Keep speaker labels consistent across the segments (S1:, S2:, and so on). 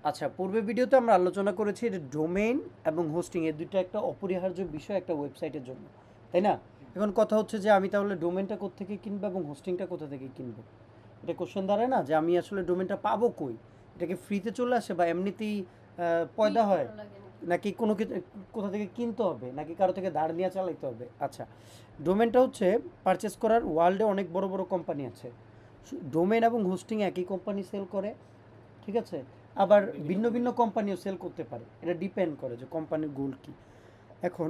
S1: আচ্ছা, পূর্বের ভিডিওতে আমরা আলোচনা করেছি যে ডোমেইন এবং হোস্টিং এর দুইটা একটা অপরিহার্য বিষয় একটা ওয়েবসাইটের জন্য, তাই না? এখন কথা হচ্ছে যে আমি তাহলে ডোমেইনটা কোত্থেকে কিনবো এবং হোস্টিংটা কোথা থেকে কিনবো? এটা কোশ্চেন দাঁড়ায় না যে আমি আসলে ডোমেইনটা পাবো কই? এটা কি ফ্রিতে চলে আসে বা এমনিতেই পয়দা হয়? নাকি কোনো কোথা থেকে কিনতে হবে নাকি কারো থেকে ধার নিয়ে চালাইতে হবে? আচ্ছা, ডোমেনটা হচ্ছে পারচেস করার ওয়ার্ল্ডে অনেক বড় বড় কোম্পানি আছে। ডোমেন এবং হোস্টিং একই কোম্পানি সেল করে, ঠিক আছে? আবার ভিন্ন ভিন্ন কোম্পানিও সেল করতে পারে, এটা ডিপেন্ড করে যে কোম্পানির গোল কী। এখন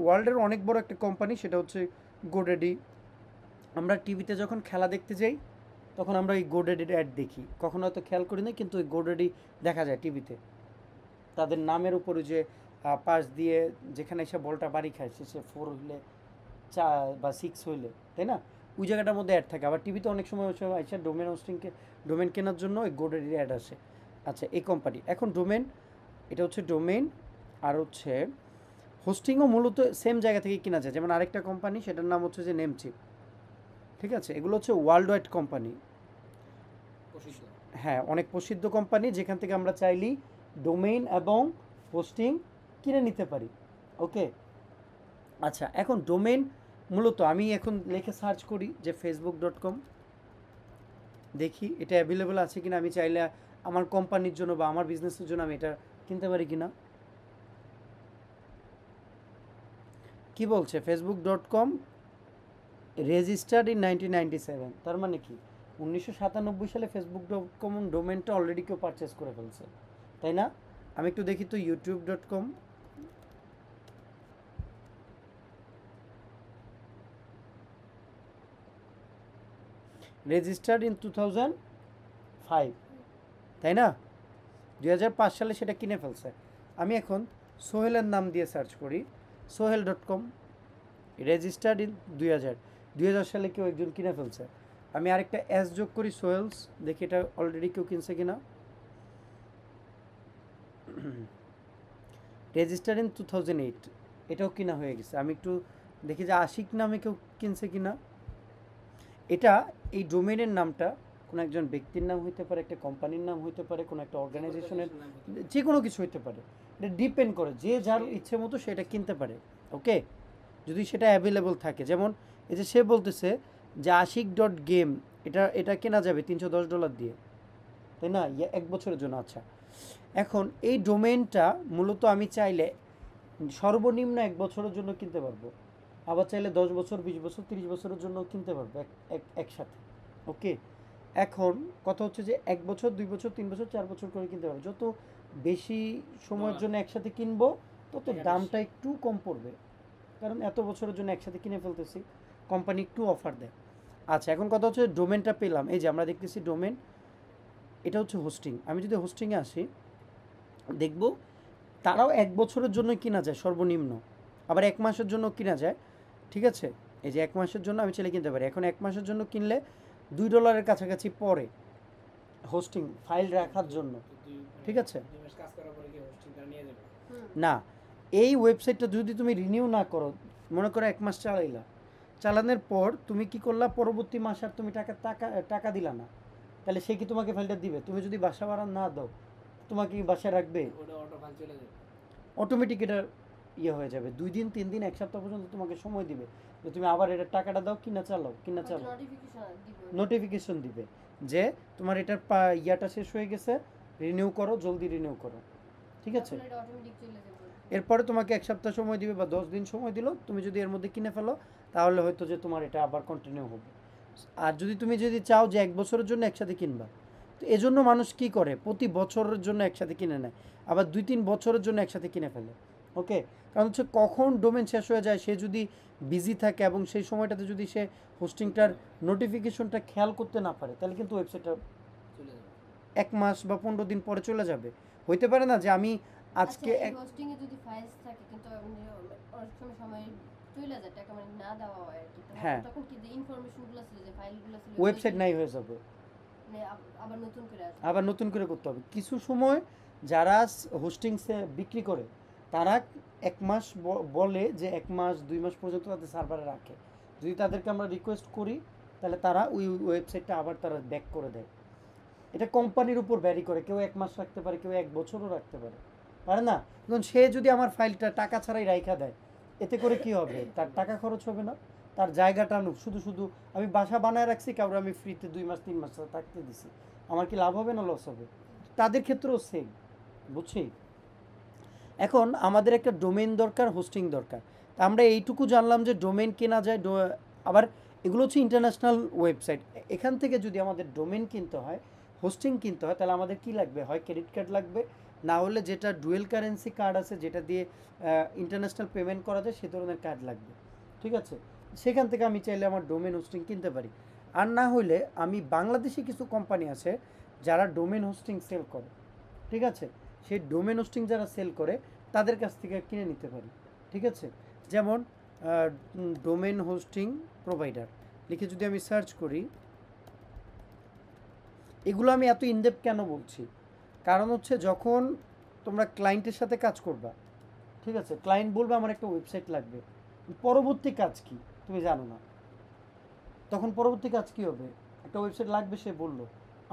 S1: ওয়ার্ল্ডের অনেক বড় একটা কোম্পানি, সেটা হচ্ছে গোডেডি। আমরা টিভিতে যখন খেলা দেখতে যাই তখন আমরা এই গোডেডির অ্যাড দেখি, কখনো হয়তো খেয়াল করি না, কিন্তু ওই গোডেডি দেখা যায় টিভিতে। তাদের নামের উপরে যে পাশ দিয়ে যেখানে এসে বলটা বাড়ি খায়, সে 4 হইলে, 4 বা 6 হইলে, তাই না? ওই জায়গাটার মধ্যে অ্যাড থাকে। আবার টিভিতে অনেক সময় ওই সময় এসে ডোমেন হোস্টিংকে ডোমেন কেনার জন্য ওই গোডেডির অ্যাড আসে। আচ্ছা, এই কোম্পানি এখন ডোমেন, এটা হচ্ছে ডোমেন। আর হচ্ছে হোস্টিংও মূলত সেম জায়গা থেকে কেনা যায়। যেমন আরেকটা কোম্পানি, সেটার নাম হচ্ছে যে নেমচিপ, ঠিক আছে? এগুলো হচ্ছে ওয়ার্ল্ড ওয়াইড কোম্পানি। হ্যাঁ, অনেক প্রসিদ্ধ কোম্পানি, যেখান থেকে আমরা চাইলেই ডোমেইন এবং হোস্টিং কিনে নিতে পারি। ওকে, আচ্ছা, এখন ডোমেইন মূলত আমি এখন লিখে সার্চ করি যে facebook.com, দেখি এটা অ্যাভেলেবল আছে কিনা, আমি চাইলে আমার কোম্পানির জন্য বা আমার বিজনেসের জন্য আমি এটা কিনতে পারি কিনা। কি বলছে facebook.com রেজিস্টার্ড ইন 1997, তার মানে কি 1997 সালে facebook.com ডোমেনটা অলরেডি কেউ পারচেস করে ফেলছে, তাই না? আমি একটু দেখি তো youtube.com, রেজিস্টার্ড ইন 2005, তাই না? 2005 সালে সেটা কিনে ফেলছে। আমি এখন সোহেলের নাম দিয়ে সার্চ করি, সোহেল.com, রেজিস্টার্ড ইন 2000 সালে কেউ একজন কিনে ফেলছে। আমি আরেকটা এস যোগ করি, সোহেলস, দেখি এটা অলরেডি কেউ কিনছে কিনা। রেজিস্টার্ড ইন 2008, এটাও কিনা হয়ে গেছে। আমি একটু দেখি যে আশিক নামে কেউ কিনছে কিনা। এটা, এই ডোমেনের নামটা কোনো একজন ব্যক্তির নাম হইতে পারে, একটা কোম্পানির নাম হইতে পারে, কোনো একটা অর্গানাইজেশনের, যে কোনো কিছু হইতে পারে। এটা ডিপেন্ড করে যে যার ইচ্ছে মতো সেটা কিনতে পারে। ওকে, যদি সেটা অ্যাভেলেবল থাকে। যেমন এই যে সে বলতেছে যে aashik.game, এটা এটা কেনা যাবে $310 দিয়ে, তাই না? এক বছরের জন্য। আচ্ছা, এখন এই ডোমেনটা মূলত আমি চাইলে সর্বনিম্ন 1 বছরের জন্য কিনতে পারবো, আবার চাইলে 10 বছর, 20 বছর, 30 বছরের জন্য কিনতে পারবো একসাথে। ওকে, এখন কথা হচ্ছে যে 1 বছর, 2 বছর, 3 বছর, 4 বছর করে কিনতে পারবো। যত বেশি সময়ের জন্য একসাথে কিনবো তত দামটা একটু কম পড়বে, কারণ এত বছরের জন্য একসাথে কিনে ফেলতেছি, কোম্পানি একটু অফার দেয়। আচ্ছা, এখন কথা হচ্ছে ডোমেনটা পেলাম, এই যে আমরা দেখতেছি ডোমেন, এটা হচ্ছে হোস্টিং। আমি যদি হোস্টিংয়ে আসি, দেখব তারাও 1 বছরের জন্য কিনা যায় সর্বনিম্ন, আবার 1 মাসের জন্য কিনা যায়, ঠিক আছে? এই যে 1 মাসের জন্য আমি চাইলে কিনতে পারি। এখন 1 মাসের জন্য কিনলে $2 কাছাকাছি পড়ে হোস্টিং ফাইল রাখার জন্য, ঠিক আছে? না, এই ওয়েবসাইটটা যদি তুমি রিনিউ না করো, মনে করো 1 মাস চালাইলা, চালানোর পর তুমি কি করলা, পরবর্তী মাস আর তুমি টাকা টাকা টাকা দিলা না, তাহলে সে কি তোমাকে ফাইলটা দিবে? তুমি যদি বাসা ভাড়া না দাও, তোমাকে কি বাসায় রাখবে? অটোমেটিক এটা ইয়ে হয়ে যাবে, 2 দিন 3 দিন 1 সপ্তাহ পর্যন্ত তোমাকে সময় দিবে যে তুমি আবার এটা টাকাটা দাও, কিনা চালাও, কিনা চালাও, নোটিফিকেশন দিবে যে তোমার এটার ইয়াটা শেষ হয়ে গেছে, রিনিউ করো, জলদি রিনিউ করো, ঠিক আছে? এরপরে তোমাকে 1 সপ্তাহ সময় দিবে বা 10 দিন সময় দিল, তুমি যদি এর মধ্যে কিনে ফেলো তাহলে হয়তো যে তোমার এটা আবার কন্টিনিউ হবে। আর যদি চাও যে 1 বছরের জন্য একসাথে কিনবা, তো এজন্য মানুষ কি করে, প্রতি বছরের জন্য একসাথে কিনে নেয়, আবার 2-3 বছরের জন্য একসাথে কিনে ফেলে। ওকে, কারণ হচ্ছে কখন ডোমেন শেষ হয়ে যায়, সে যদি বিজি থাকে এবং সেই সময়টাতে যদি সে হোস্টিংটার নোটিফিকেশনটা খেয়াল করতে না পারে, তাহলে কিন্তু ওয়েবসাইটটা 1 মাস বা 15 দিন পরে চলে যাবে। হইতে পারে না যে আমি আজকে
S2: হোস্টিং এ যদি ফাইলস থাকে কিন্তু অনেক সময় চলে যায় টাকা মানে না দেওয়া হয় আর কি,
S1: হ্যাঁ,
S2: তখন কি যে ইনফরমেশনগুলো ছিল, যে ফাইলগুলো ছিল,
S1: ওয়েবসাইট নাই হয়ে যাবে,
S2: মানে আবার নতুন করে আসবে,
S1: আবার নতুন করে করতে হবে। কিছু সময় যারা হোস্টিংসে বিক্রি করে তারা 1 মাস বলে যে 1 মাস 2 মাস পর্যন্ত তাদের সার্ভারে রাখে। যদি তাদেরকে আমরা রিকোয়েস্ট করি তাহলে তারা ওই ওয়েবসাইটটা আবার তারা ব্যাক করে দেয়। এটা কোম্পানির উপর ভ্যারি করে, কেউ 1 মাস রাখতে পারে, কেউ 1 বছরও রাখতে পারে, পারে না? এখন সে যদি আমার ফাইলটা টাকা ছাড়াই রাইখা দেয়, এতে করে কি হবে? তার টাকা খরচ হবে না, তার জায়গাটা আনুক, শুধু শুধু আমি বাসা বানায় রাখছি, কাউরে আমি ফ্রিতে 2 মাস 3 মাস থাকতে দিছি, আমার কি লাভ হবে না লস হবে? তাদের ক্ষেত্রেও সেম, বুঝছি? এখন আমাদের একটা ডোমেইন দরকার, হোস্টিং দরকার। তা আমরা এইটুকু জানলাম যে ডোমেইন কেনা যায়, আবার এগুলো হচ্ছে ইন্টারন্যাশনাল ওয়েবসাইট। এখান থেকে যদি আমাদের ডোমেইন কিনতে হয়, হোস্টিং কিনতে হয়, তাহলে আমাদের কি লাগবে? হয় ক্রেডিট কার্ড লাগবে, না হলে যেটা ডুয়েল কারেন্সি কার্ড আছে, যেটা দিয়ে ইন্টারন্যাশনাল পেমেন্ট করা যায়, সে ধরনের কার্ড লাগবে, ঠিক আছে? সেখান থেকে আমি চাইলে আমার ডোমেইন হোস্টিং কিনতে পারি। আর না হলে আমি বাংলাদেশি কিছু কোম্পানি আছে যারা ডোমেইন হোস্টিং সেল করে, ঠিক আছে? সেই ডোমেন হোস্টিং যারা সেল করে তাদের কাছ থেকে কিনে নিতে পারি, ঠিক আছে? যেমন ডোমেন হোস্টিং প্রোভাইডার লিখে যদি আমি সার্চ করি, এগুলো আমি এত ইনডেপথ কেন বলছি? কারণ হচ্ছে যখন তোমরা ক্লায়েন্টের সাথে কাজ করবা, ঠিক আছে, ক্লায়েন্ট বলবে আমার একটা ওয়েবসাইট লাগবে, পরবর্তী কাজ কি তুমি জানো না, তখন পরবর্তী কাজ কি হবে? একটা ওয়েবসাইট লাগবে, সে বলল,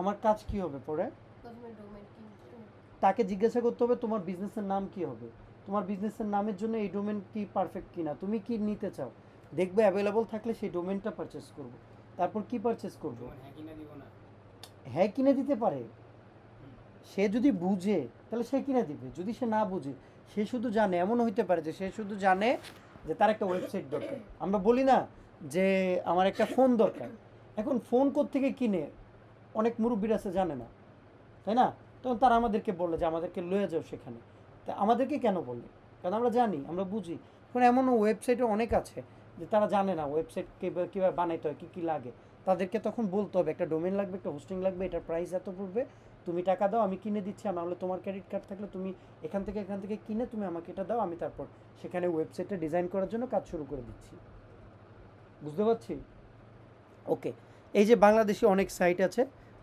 S1: আমার কাজ কি হবে পরে?
S2: প্রথমে ডোমেইন কিনতে
S1: তাকে জিজ্ঞাসা করতে হবে তোমার বিজনেসের নাম কি হবে, তোমার বিজনেসের নামের জন্য এই ডোমেন কি পারফেক্ট কিনা, তুমি কি নিতে চাও, দেখবে অ্যাভেলেবল থাকলে সেই ডোমেনটা পারচেস করব। তারপর কি পারচেস করব? হ্যাঁ কিনে দিতে পারে, সে যদি বুঝে তাহলে সে কিনে দিবে, যদি সে না বুঝে, সে শুধু জানে, এমন হইতে পারে যে সে শুধু জানে যে তার একটা ওয়েবসাইট দরকার। আমরা বলি না যে আমার একটা ফোন দরকার, এখন ফোন কোত্থেকে কিনে অনেক মুরব্বীরা আছে জানে না, তাই না? তখন তারা আমাদেরকে বললো যে আমাদেরকে লয়ে যাও সেখানে। তা আমাদেরকে কেন বললে? কারণ আমরা জানি, আমরা বুঝি। এখন এমন ওয়েবসাইটে অনেক আছে যে তারা জানে না ওয়েবসাইট কীভাবে বানাইতে হয়, কী কী লাগে। তাদেরকে তখন বলতে হবে একটা ডোমেন লাগবে, একটা হোস্টিং লাগবে, এটার প্রাইস এত পড়বে, তুমি টাকা দাও, আমি কিনে দিচ্ছি। আর নাহলে তোমার ক্রেডিট কার্ড থাকলে তুমি এখান থেকে কিনে তুমি আমাকে এটা দাও, আমি তারপর সেখানে ওয়েবসাইটটা ডিজাইন করার জন্য কাজ শুরু করে দিচ্ছি। বুঝতে পারছি? ওকে, এই যে বাংলাদেশি অনেক সাইট আছে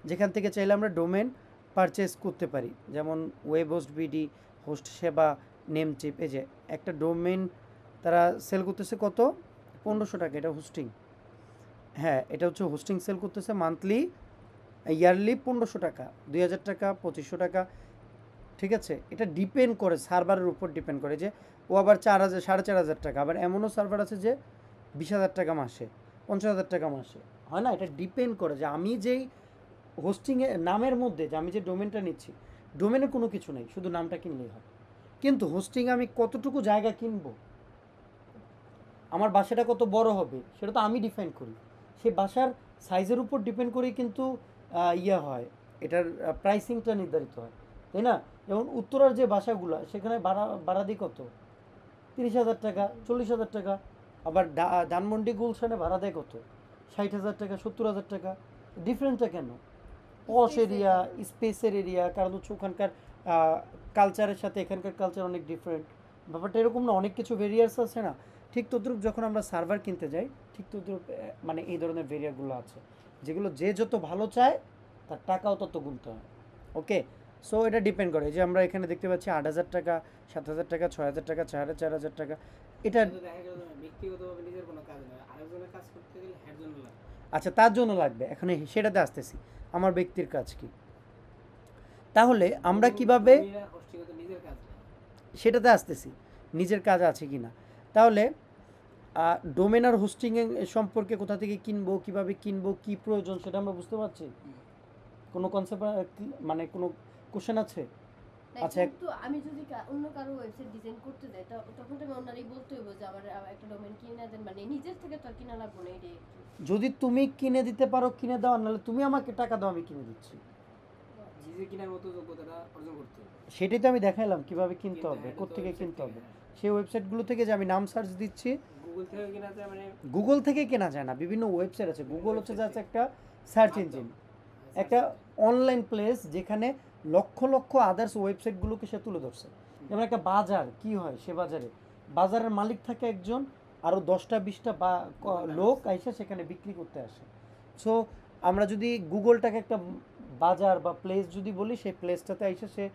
S1: যেখান থেকে চাইলে আমরা ডোমেন পারচেস করতে পারি, যেমন ওয়েব হোস্ট বিডি, হোস্ট সেবা, নেমচিপ। এই যে একটা ডোমেন তারা সেল করতেছে কত? 1500 টাকা, এটা হোস্টিং। হ্যাঁ, এটা হচ্ছে হোস্টিং সেল করতেছে মান্থলি, ইয়ারলি 1500 টাকা, 2000 টাকা, 2500 টাকা, ঠিক আছে? এটা ডিপেন্ড করে সার্ভারের উপর ডিপেন্ড করে, যে ও আবার 4000 4500 টাকা, আবার এমনও সার্ভার আছে যে 20,000 টাকা মাসে, 50,000 টাকা মাসে, হয় না? এটা ডিপেন্ড করে যে আমি যেই হোস্টিংয়ের নামের মধ্যে যে আমি যে ডোমেনটা নিচ্ছি, ডোমেনে কোনো কিছু নেই, শুধু নামটা কিনলেই হয়। কিন্তু হোস্টিংয়ে আমি কতটুকু জায়গা কিনবো, আমার বাসাটা কত বড় হবে, সেটা তো আমি ডিফাইন করি। সেই বাসার সাইজের উপর ডিপেন্ড করেই কিন্তু হয়, এটার প্রাইসিংটা নির্ধারিত হয়, তাই না? যেমন উত্তরার যে বাসাগুলো, সেখানে ভাড়া দিই কত? 30,000 টাকা, 40,000 টাকা। আবার ধানমন্ডি গুলশানে ভাড়া দেয় কত? 60,000 টাকা, 70,000 টাকা। ডিফারেন্টটা কেন? পশ এরিয়া, স্পেসের এরিয়া, কারণ হচ্ছে ওখানকার কালচারের সাথে এখানকার কালচার অনেক ডিফারেন্ট। ব্যাপারটা এরকম না, অনেক কিছু ভেরিয়ার্স আছে না? ঠিক তদ্রুপ যখন আমরা সার্ভার কিনতে যাই, ঠিক তদ্রুপ মানে এই ধরনের ভেরিয়ারগুলো আছে, যেগুলো যে যত ভালো চায় তার টাকাও তত গুনতে হয়। ওকে, সো এটা ডিপেন্ড করে। যে আমরা এখানে দেখতে পাচ্ছি 8,000 টাকা, 7,000 টাকা, 6,000 টাকা, 4,500 টাকা। এটা আচ্ছা, তার জন্য লাগবে, এখন সেটাতে আসতেছি, আমার ব্যক্তির কাজ কি। তাহলে আমরা কিভাবে সেটাতে আসতেছি, নিজের কাজ আছে কি না। তাহলে ডোমেন আর হোস্টিং সম্পর্কে কোথা থেকে কিনবো, কিভাবে কিনবো, কি প্রয়োজন, সেটা আমরা বুঝতে পারছি। কোনো কনসেপ্ট মানে কোনো কোশ্চেন আছে? আচ্ছা,
S2: কিন্তু আমি যদি অন্য কারো ওয়েবসাইট ডিজাইন করতে যাই, তখন তো আমি ওনারই বলতে হইব যে আমার একটা ডোমেন কিনে দেন, মানে নিজের থেকে তো আর কিনা লাগবে না। এটাই
S1: যদি তুমি কিনে দিতে পারো কিনে দাও, নাহলে তুমি আমাকে টাকা দাও, আমি কিনে দিচ্ছি।
S3: নিজে কেনার মতো যোগ্যতাটা অর্জন করতে হবে।
S1: সেটাই তো আমি দেখাইলাম কিভাবে কিনতে হবে, কোত্থেকে কিনতে হবে। সেই ওয়েবসাইটগুলো থেকে যে আমি নাম সার্চ দিচ্ছি,
S3: গুগল থেকে কেনা যায়, মানে
S1: গুগল থেকে কেনা যায় না, বিভিন্ন ওয়েবসাইট আছে। গুগল হচ্ছে জাস্ট একটা সার্চ ইঞ্জিন, একটা অনলাইন প্লেস যেখানে লক্ষ লক্ষ আদার্স ওয়েবসাইটগুলোকে সে তুলে ধরছে। যেমন একটা বাজার কি হয়, সে বাজারের মালিক থাকে একজন, আরও 10টা 20টা লোক আইসা সেখানে বিক্রি করতে আসে। সো আমরা যদি গুগলটাকে একটা বাজার বা প্লেস যদি বলি, সেই প্লেসটাতে আইসা সে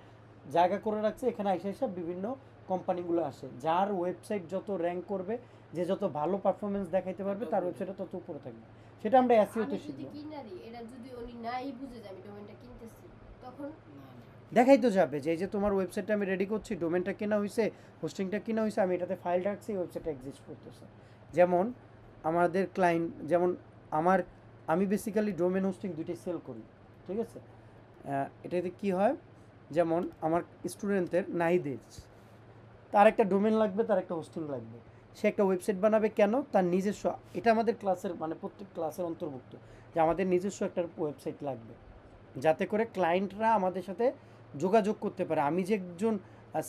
S1: জায়গা করে রাখছে, এখানে আইসা বিভিন্ন কোম্পানিগুলো আসে, যার ওয়েবসাইট যত র্যাঙ্ক করবে, যে যত ভালো পারফরমেন্স দেখাইতে পারবে, তার ওয়েবসাইটটা তত উপরে থাকবে। সেটা আমরা এসইওতে
S2: আমি যদি
S1: শিখবো।
S2: কিনা দিই, এটা যদি উনি নাই বুঝে যে আমি ডোমেনটা কিনতেছি, তখন
S3: না না
S1: দেখাই তো যাবে যে এই যে তোমার ওয়েবসাইটটা আমি রেডি করছি, ডোমেনটা কেনা হয়েছে, হোস্টিংটা কেনা হয়েছে, আমি এটাতে ফাইল রাখছি, ওয়েবসাইটটা এক্সিস্ট করতেছে। যেমন আমাদের ক্লায়েন্ট, যেমন আমি বেসিক্যালি ডোমেন হোস্টিং দুইটাই সেল করি, ঠিক আছে? এটাতে কি হয়, যেমন আমার স্টুডেন্টের নাহিদের, তার একটা ডোমেন লাগবে, তার একটা হোস্টিং লাগবে, সে একটা ওয়েবসাইট বানাবে, কেন? তার নিজস্ব, এটা আমাদের ক্লাসের মানে প্রত্যেক ক্লাসের অন্তর্ভুক্ত যে আমাদের নিজস্ব একটা ওয়েবসাইট লাগবে, যাতে করে ক্লায়েন্টরা আমাদের সাথে যোগাযোগ করতে পারে। আমি যে একজন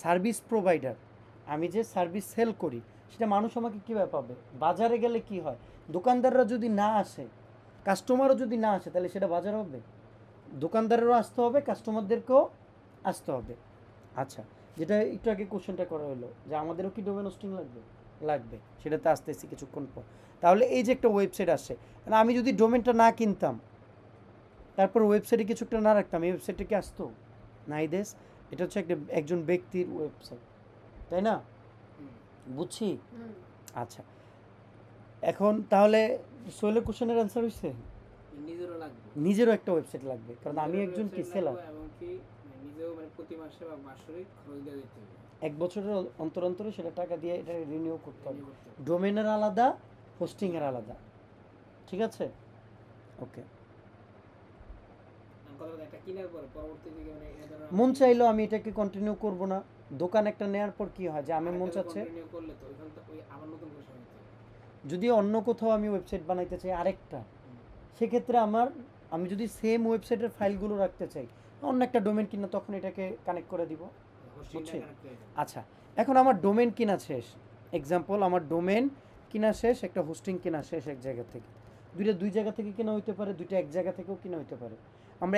S1: সার্ভিস প্রোভাইডার, আমি যে সার্ভিস সেল করি, সেটা মানুষ আমাকে কীভাবে পাবে? বাজারে গেলে কি হয়, দোকানদাররা যদি না আসে, কাস্টমারও যদি না আসে, তাহলে সেটা বাজার হবে? দোকানদারেরও আসতে হবে, কাস্টমারদেরকেও আসতে হবে। আচ্ছা, যেটা একটু আগে কোশ্চেনটা করা হলো যে আমাদেরও কি ডোমেন হোস্টিং লাগবে? লাগবে, সেটাতে আসতেছি কিছুক্ষণ পর। তাহলে এই যে একটা ওয়েবসাইট আসে, মানে আমি যদি ডোমেনটা না কিনতাম, তারপর ওয়েবসাইটে কিছু একটা না রাখতাম, এই ওয়েবসাইটে কি আসতো? নাই দেশ। এটা হচ্ছে একজন ব্যক্তির ওয়েবসাইট, তাই না?
S3: হুম।
S1: বুঝছি।
S2: হুম
S1: আচ্ছা, এখন তাহলে সোহেলের কোশ্চেনের অ্যান্সার হয়েছে,
S3: নিজেরও লাগবে,
S1: নিজেরও একটা ওয়েবসাইট লাগবে, কারণ আমি
S3: নিজেরও
S1: একজন কি
S3: website
S1: সেলার।
S3: লাগবে এবং কি নিজেও মানে প্রতি মাসে বা বাৎসরিক খরচ দিয়ে দিতে হবে,
S1: এক বছরের অন্তর অন্তরে সেটা টাকা দিয়ে এটা রিনিউ করতে হবে।
S3: renew করতে হবে।
S1: ডোমেনের আলাদা, হোস্টিংয়ের আলাদা, ঠিক আছে? ওকে।
S3: কথা কথা একটা কেনার পরে পরবর্তী দিকে মানে এটা ধরো
S1: মন চাইলো আমি এটাকে কন্টিনিউ করব না, দোকান একটা নেওয়ার পর কি হয় যে আমি মন চাচ্ছে
S3: কন্টিনিউ করলে তো ওইখান থেকে ওই আবার নতুন করে শুরু হতে হবে।
S1: যদি অন্য কোথাও আমি ওয়েবসাইট বানাইতে চাই আরেকটা,
S3: হুম।
S1: সেক্ষেত্রে আমি যদি সেম ওয়েবসাইটের ফাইলগুলো রাখতে চাই, অন্য একটা ডোমেন কিনা, তখন এটাকে কানেক্ট করে দিব।
S3: Hosting টা
S1: বুঝছি।
S3: connect করে দেবে।
S1: আচ্ছা, এখন আমার ডোমেন কিনা শেষ, এক্সাম্পল আমার ডোমেন কিনা শেষ, একটা হোস্টিং কিনা শেষ এক জায়গা থেকে, দুই জায়গা থেকে কিনা হইতে পারে, দুইটা এক জায়গা থেকেও কিনা হইতে পারে। আমরা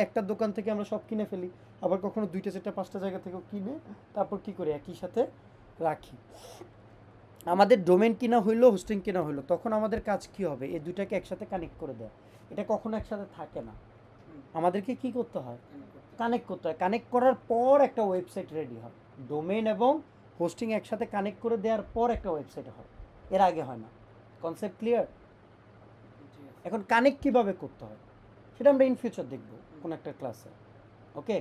S1: একটা দোকান থেকে আমরা সব কিনে ফেলি, আবার কখনো 2টা 4টা 5টা জায়গা থেকেও কিনে তারপর কি করি, একই সাথে রাখি। আমাদের ডোমেন কিনা হইলো, হোস্টিং কিনা হইলো, তখন আমাদের কাজ কি হবে? এই দুইটাকে একসাথে কানেক্ট করে দেওয়া। এটা কখনো একসাথে থাকে না,
S3: হুম।
S1: আমাদেরকে কি করতে হয়?
S3: Connect করতে হবে।
S1: কানেক্ট করতে হয়। কানেক্ট করার পর একটা ওয়েবসাইট রেডি হয়। ডোমেন এবং হোস্টিং একসাথে কানেক্ট করে দেওয়ার পর একটা ওয়েবসাইট হয়, এর আগে হয় না। Concept clear?
S3: ঠিক আছে।
S1: এখন কানেক্ট কিভাবে করতে হয় সেটা আমরা ইন ফিউচার দেখব কোনো একটা ক্লাসে। ওকে।